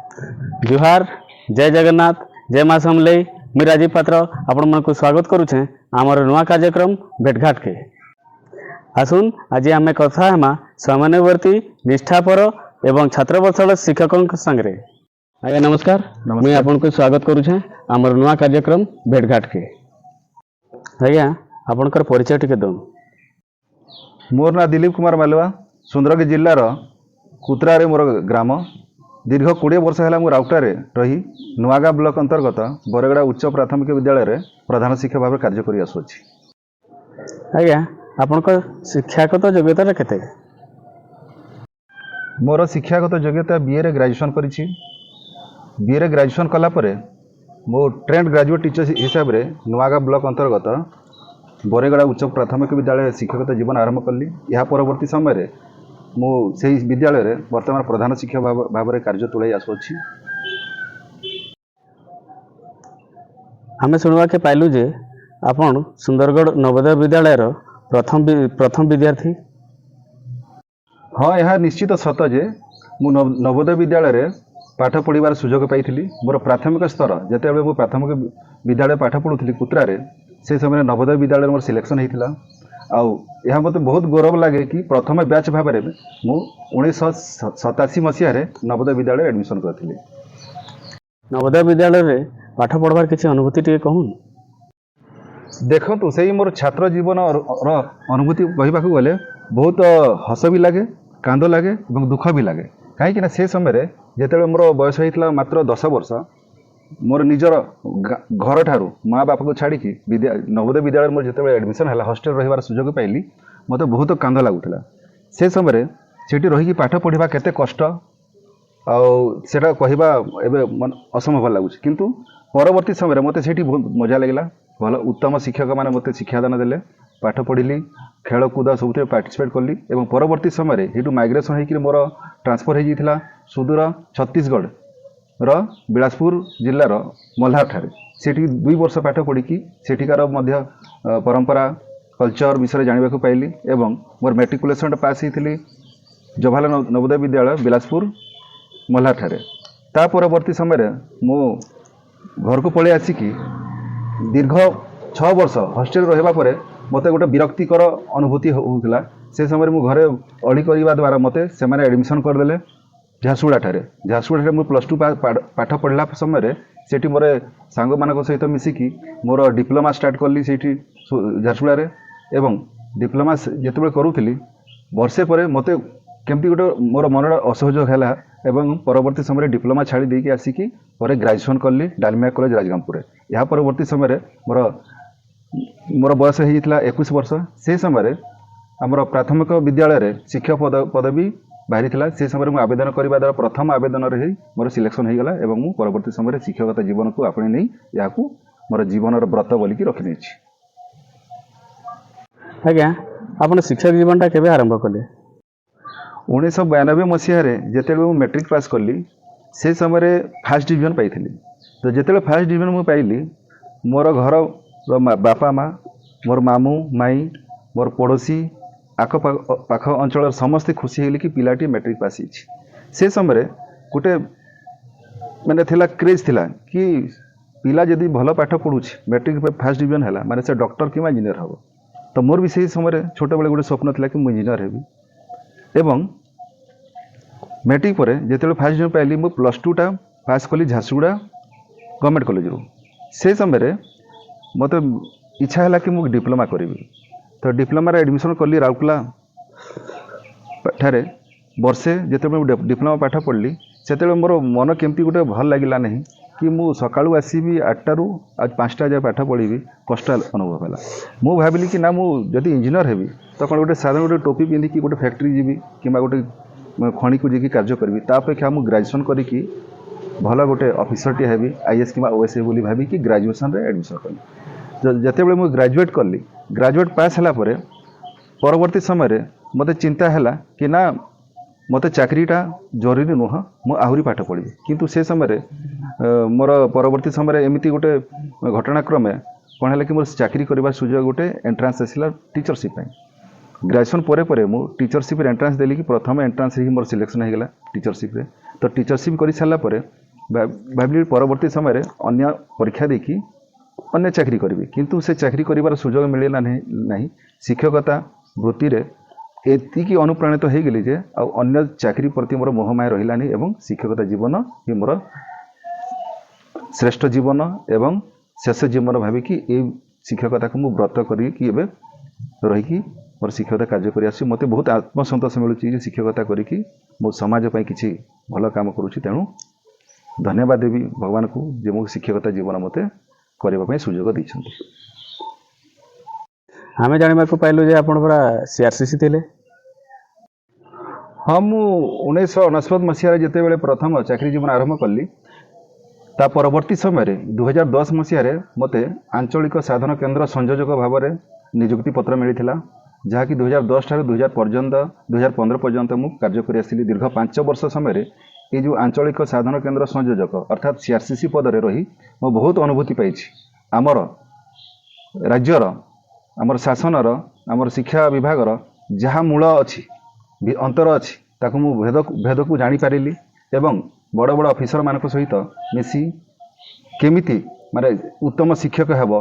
जुहार जय जगन्नाथ जय माँ समलई मी राजीव पात्र आपण मन को स्वागत करुचे आमर नुआ कार्यक्रम भेटघाट के आसुन आज आम कथा हेमा समन्वयवर्ती निष्ठापर एवं छात्रवत्सल शिक्षकों संगे। आज्ञा नमस्कार मुझे आपन को स्वागत करुचे आमर नुआ कार्यक्रम भेटघाट के। आज्ञा आपनकर परिचय टिके दो। मोर ना दिलीप कुमार मालवा सुंदरगढ़ जिल्लार कुतरारे मोर ग्राम दीर्घ 20 वर्ष है राउटार रही नुआगा ब्लॉक अंतर्गत बरगड़ा उच्च प्राथमिक विद्यालय प्रधान शिक्षक भाव कार्य कर आसुछि। आज्ञा आपनकर शिक्षागत योग्यता केते? मोर शिक्षागत योग्यता बीए रे ग्रेजुएशन करिछि। बीए रे ग्रेजुएशन कला परे मो ट्रेंड ग्रेजुएट टीचर हिसाब रे नुआगा ब्लॉक अंतर्गत बरगड़ा उच्च प्राथमिक विद्यालय शिक्षकता जीवन आरंभ कली। यह परवर्ती समय मु से विद्यालय रे वर्तमान प्रधान शिक्षक भाव में कार्य तुलाई आसुछि। आम शुणवा के पाइलु जे आपण सुंदरगढ़ नवोदय विद्यालय प्रथम विद्यार्थी। हाँ यह निश्चित सत जे मु नवोदय विद्यालय रे पाठ पढ़ार सुजोग पाई। मोर प्राथमिक स्तर जिते मु प्राथमिक विद्यालय पाठ पढ़ुली कुतरारे से समय नवोदय विद्यालय मोर सिलेक्शन होता। यह मत बहुत गौरव लगे कि प्रथम बैच भाव में मु 1987 मसीह नवोदय विद्यालय एडमिशन करी। नवोदय विद्यालय रे पाठ पढ़वार किसी अनुभूति टे कहून। देखु से मोर छात्र जीवन अनुभूति कहवाक गले बहुत हस भी लगे कांद लगे और दुख भी लगे कहीं से समय जिते मोर बयस होता मात्र 10 वर्ष मोर निजर घर ठारू माँ बापा को छाड़ी नवोदय विद्यालय मोर जो एडमिशन है हॉस्टेल रही सुजोग पाइली मत बहुत कांद लगुला। से समय सेठी रही पाठ पढ़ा केते कष्ट आटा कहवा एवं असंभव लगुच किंतु परवर्ती समय मत से बहुत मजा लगे भल उत्तम शिक्षक मैंने मत शिक्षादान देले पाठ पढ़ी खेलकूद सब पार्टिसिपेट कली और परवर्ती समय ये माइग्रेसन होकर मोर ट्रांसफर होता सुदूर छत्तीसगढ़ बिलासपुर जिलार मल्हार ठारे सेठी 2 वर्ष पाठ पढ़ी सेठिकार परंपरा कल्चर विषय जानवा पाइली एवं मोर मैट्रिकुलेशन पास होती जवाहरलाल नवोदय विद्यालय बिलासपुर मल्हार ठारे। ता परवर्ती समय मो घर को पलि आसिकी दीर्घ 6 वर्ष हॉस्टेल रहा पर मत गोटे विरक्तिकर अनुभूति होता। से समय मु घरे अड़ी करने द्वारा मत से एडमिशन करदे झारसुगुड़ा ठारे। झारसुगुड़ा ठारे प्लस 2 पाठ पढ़ला समय सेठी मोर सांग मान सहित मिसिकी मोर डिप्लोमा स्टार्ट कली सेठी झारसुगुड़ा एवं डिप्लोमा जिते करूली वर्षे पर मत केमती गोटे मोर मन असहयोग है एवं परवर्ती समय डिप्लोमा छाड़ी देकी आसिकी पर ग्रेजुएशन कली डालमिया कॉलेज राजगांवपुर। यह परवर्ती समय मोर बयस होता 21 वर्ष। से समय आमर प्राथमिक विद्यालय शिक्षक पदवी बाहरी था। से समय मुझे आवेदन करने द्वारा प्रथम आवेदन ही मोर सिलेक्शन हो गला और मुझे परवर्ती समय शिक्षकता जीवन को आपणे नहीं या मोर जीवन व्रत बोलिकी रखी। आज्ञा आप शिक्षक जीवन टा केबे आरंभ कले? 1992 मसीह जिते मैट्रिक पास कली से समय फास्ट डिवीजन पाई। तो जिते फास्ट डिवीजन मुझे पाइली मोर घर बापा माँ मोर मामू माई मोर पड़ोसी आखपाख अंचल समस्ते खुशी हेली कि पिलाटी मैट्रिक पास होइछि। से समय गोटे माने थिला क्रेज थिला कि पिला जदि भल पाठ पढ़ुछि मैट्रिक फास्ट डिवीजन है माने से डॉक्टर कि इंजीनियर हम। तो मोर भी से समय छोट बेले गोटे स्वप्न थिला कि मुझे इंजीनियर हेबी एवं मैट्रिक पर जिते फास्ट डिवीजन पाइली मु प्लस 2 टा पास कली झारसुगुड़ा गवर्नमेंट कॉलेज रू। से समय मत इच्छा है कि मुझे डिप्लोमा करी। तो डिप्लोमा एडमिशन कली राउरकेला ठारे वर्षे जिते डिप्लोमा पाठ पढ़ली से मोर मन केमती गोटे भल लगे ना कि मु सकाळू आसबि 8 रू आज 5टा जाए पाठ पढ़ी कष्ट अनुभव है। मु भाविली कि ना मुझे इंजीनियर हेबी तो कौन गोटे साधारण गोटे टोपी पिंधिकी गोटे फैक्ट्री जीवी कि गोटे खणी को जी कार्य करी तापेक्षा मुझे ग्रेजुएशन करी भल गोटे ऑफिसर टी हेबी आईएएस कि ओएसए बोली भाविकी ग्रेजुएशन रे एडमिशन कली। जिते मुझे ग्रेजुएट कली ग्रेजुएट पास है परवर्ती समय मत चिंता है कि ना मत चाकरीटा जरूरी नुह मु आहरी पाठ पढ़ी किंतु से समय मोर परवर्ती समय एमती गोटे घटनाक्रमे कौन है कि मोर चाकरी करने सुजोग गोटे एंट्रांस आसला टीचरशिप। ग्रेजुएशन पर मु टीचरशिप एंट्रांस देली कि प्रथम एंट्रांस ही मोर सिलेक्शन हो गला टीचरशिप रे। तो टीचरशिप कर सारा पर भाविली परवर्ती समय अन्य परीक्षा देखी अन्य चाकरी करी किंतु से चाकरी करिवार सुजोग मिलला नहीं। शिक्षकता वृत्ति रे एतिकी अनुप्राणित हो गली जे अन्य चाकरी प्रति मोर मोहमाया रहिलानी एवं शिक्षकता जीवन ही मोर श्रेष्ठ जीवन एवं शेष जीवन भाविकी ए शिक्षकता को मु व्रत करी कि एबे रही मोर शिक्षकता कार्य करी आसी मते बहुत आत्मसंतोष मिलुची जे शिक्षकता करी कि मो समाज पई किछि भल काम करूची। तेणु धन्यवाद देवी भगवान को जे मो शिक्षकता जीवन मते करबा पई सुजोग दैछन्ती। आमे जानिबा को पाइलु जे आपण पूरा सीआरसीसी थिले। हाँ मु 1999 मसीह जिते बेले प्रथम चाकरी जीवन आरंभ कली ता परवर्ती समय 2010 मसीह मते आंचलिक साधन केन्द्र संयोजक भाव में नियुक्ति पत्र मिलता जहाँकि 2010 ठार 2015 पर्यंत मु कार्य कर आसली। दीर्घ 5 वर्ष समय ये जो आंचलिक साधन केन्द्र संयोजक अर्थात सीआरसीसी पद में रही मो बहुत अनुभूति पाई। आमर राज्यर आमर शासनर आमर शिक्षा विभागर जहाँ मूल अच्छी अंतर अच्छी ताकू मु भेद को जानी पारिली एवं बड़ बड़ ऑफिसर मान सहित मिसी केमिति माने उत्तम शिक्षक हेब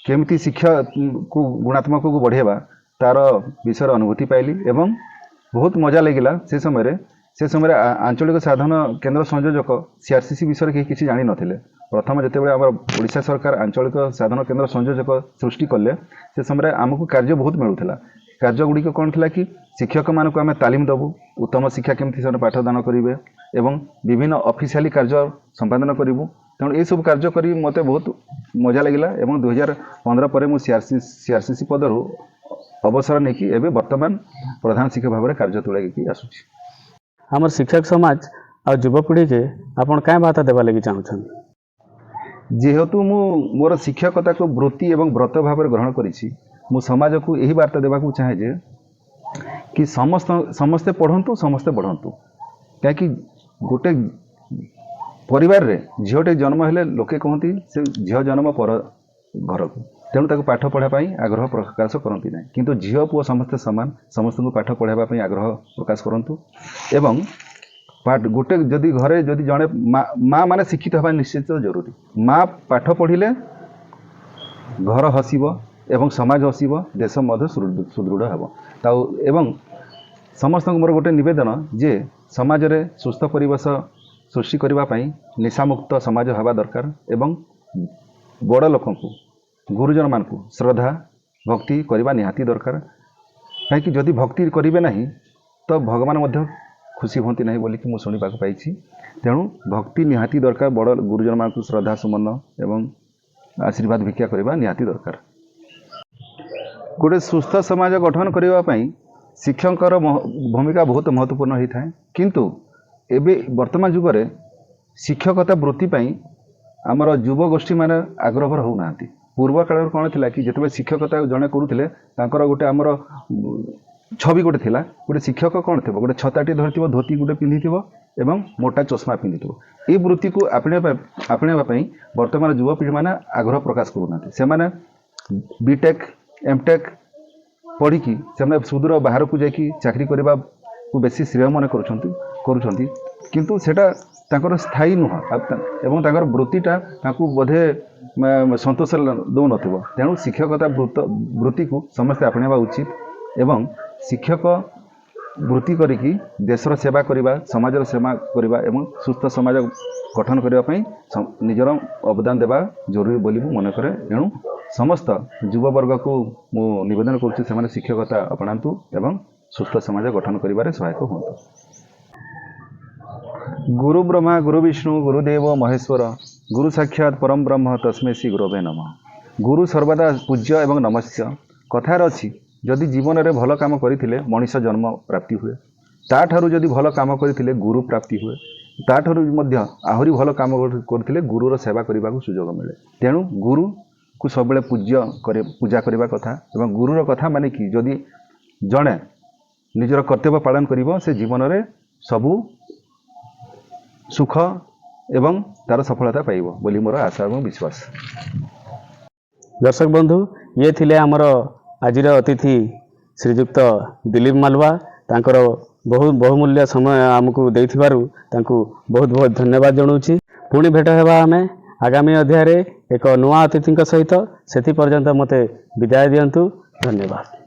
केमिति शिक्षा को गुणात्मक को बढ़ेबा तार विषय अनुभूति पाइली एवं बहुत मजा लगिला। से समय आंचलिक साधन केन्द्र संयोजक सीआरसीसी विषय के किसी जानी नथिले। प्रथम जितेबाला आम ओडिशा सरकार आंचलिक साधन केन्द्र संयोजक सृष्टि कले से समय आमको कार्य बहुत मिलूला। कार्य गुड़िक कौन थी कि शिक्षक मानक आम तालीम देवु उत्तम शिक्षा केमती से पाठदान करेंगे एवं विभिन्न ऑफिशियली कार्य संपादन करूँ। तेणु ये सब कार्य करी मते बहुत मजा लगिला एवं 2015 पर मु सीआरसीसी पदर अवसर नहीं कि एवं वर्तमान प्रधान शिक्षक भाव में कार्य तुलाई आसुची। हमर शिक्षक समाज और युवपीढ़ी के आपण क्या बार्ता देवा लगी चाहूछन। जेहेतु मु मोर शिक्षकता को वृत्ति एवं व्रत भाव में ग्रहण करिछि मु समाज को यही वार्ता देवा चाहे जे कि समस्ते पढ़ंतु समस्ते बढ़ंतु कहीं गोटे परिवार रे झीटे जन्म हेले लोके कहती से झील जन्म पर घर को तेणु ताको पाठ पढ़ाई आग्रह प्रकाश करती ना किंतु झील पुओ समस्ते सामान समस्त को पाठ पढ़ाई आग्रह प्रकाश करंतु एवं गोटे जदि घरे जदि जड़े माँ माने शिक्षित हवा निश्चित जरूरी। माँ पाठ पढ़िले घर हसिब एवं समाज हसिब देश मध्य सुदृढ़ हेब। एवं समस्त मोर गोटे निवेदन जे समाज रे सुस्थ परिवेश सृष्टि करने निशामुक्त समाज हवा दरकार एवं बड़ लोक गुरुजन मान को श्रद्धा भक्ति करने निहाती दरकार कहीं जदि भक्ति करेंगे नहीं तो भगवान मध्य खुशी होती नहीं बोलिकी मुझे शुणा पाई। तेणु भक्ति निहाती दरकार बड़ गुरुजन मान को श्रद्धा सुमन एवं आशीर्वाद भिक्षा करने निहाती दरकार। गोटे सुस्थ समाज गठन करने शिक्षकर भूमिका बहुत महत्वपूर्ण होता है किंतु एबे वर्तमान जुग में शिक्षकता वृत्ति आमर युवगोष्ठी माने आग्रह होना। पूर्व काल कौन थी कि जिते शिक्षकता जड़े करुले गोटे आमर छवि गोटे थिला गोटे शिक्षक कौन थी गोटे छताटी धरी धोती गोटे पिंधि एवं मोटा चश्मा पिंधि ये वृत्ति को आपणापी वर्तमान युवपीढ़ी मैंने आग्रह प्रकाश करूना। से बीटेक एमटेक पढ़ी से सुदूर बाहर को जाकि चाकरी करने को बेसी श्रेय मन करुँच किंतु सेटा तांकर स्थायी नुह एवं तांकर वृत्तिटा बोधे संतोष दौ न। तेणु शिक्षकता वृत्ति को समस्ते आपणावा उचित एवं शिक्षक वृत्ति करिकी देशर सेवा करवा समाजर सेवा करवा एवं सुस्थ समाज गठन करने निजर अवदान देवा जरूरी बोली मन करे। तेणु समस्त युववर्ग को मु निवेदन करुच्ची से शिक्षकता अपनातु एवं सुस्थ समाज गठन करिबारे सहायक होतु। गुरु ब्रह्मा गुरु विष्णु गुरुदेव महेश्वर गुरु साक्षात परम ब्रह्म तस्मै श्री गुरवे नमः। गुरु सर्वदा पूज्य एवं नमस्य। कथार अछि जदि जीवन में भल काम करथिले मनीष जन्म प्राप्ति हुए ताठारु जदि भल काम करथिले गुरु प्राप्ति हुए ताठारु मध्य आहुरी भल काम करथिले गुरुर सेवा करने को सुजोग मिले। तेणु गुरु को सब पूज्य पूजा करने कथा एवं गुरुर कथा माने कि जदि जड़े निजर कर्तव्य पालन करिबो से जीवन में सबू सुख एवं तार सफलता पाइबो बोली मोर आशा एवं विश्वास। दर्शक बंधु ये थिले आमर आजिर अतिथि ଶ୍ରୀଯୁକ୍ତ ଦିଲ୍ଲୀପ ମାଲୁଆ ତାଙ୍କର ବହୁମୂଲ୍ୟ ସମୟ ଆମକୁ ଦେଇଥିବାରୁ ତାଙ୍କୁ ବହୁତ ବହୁତ ଧନ୍ୟବାଦ ଜଣାଉଛି। ପୁଣି ଭେଟ ହେବା ଆମେ ଆଗାମୀ ଅଧ୍ୟାୟରେ ଏକ ନୂଆ ଅତିଥିଙ୍କ ସହିତ। ସେଥିପର୍ଯ୍ୟନ୍ତ ମୋତେ ବିଦାୟ ଦିଅନ୍ତୁ। ଧନ୍ୟବାଦ।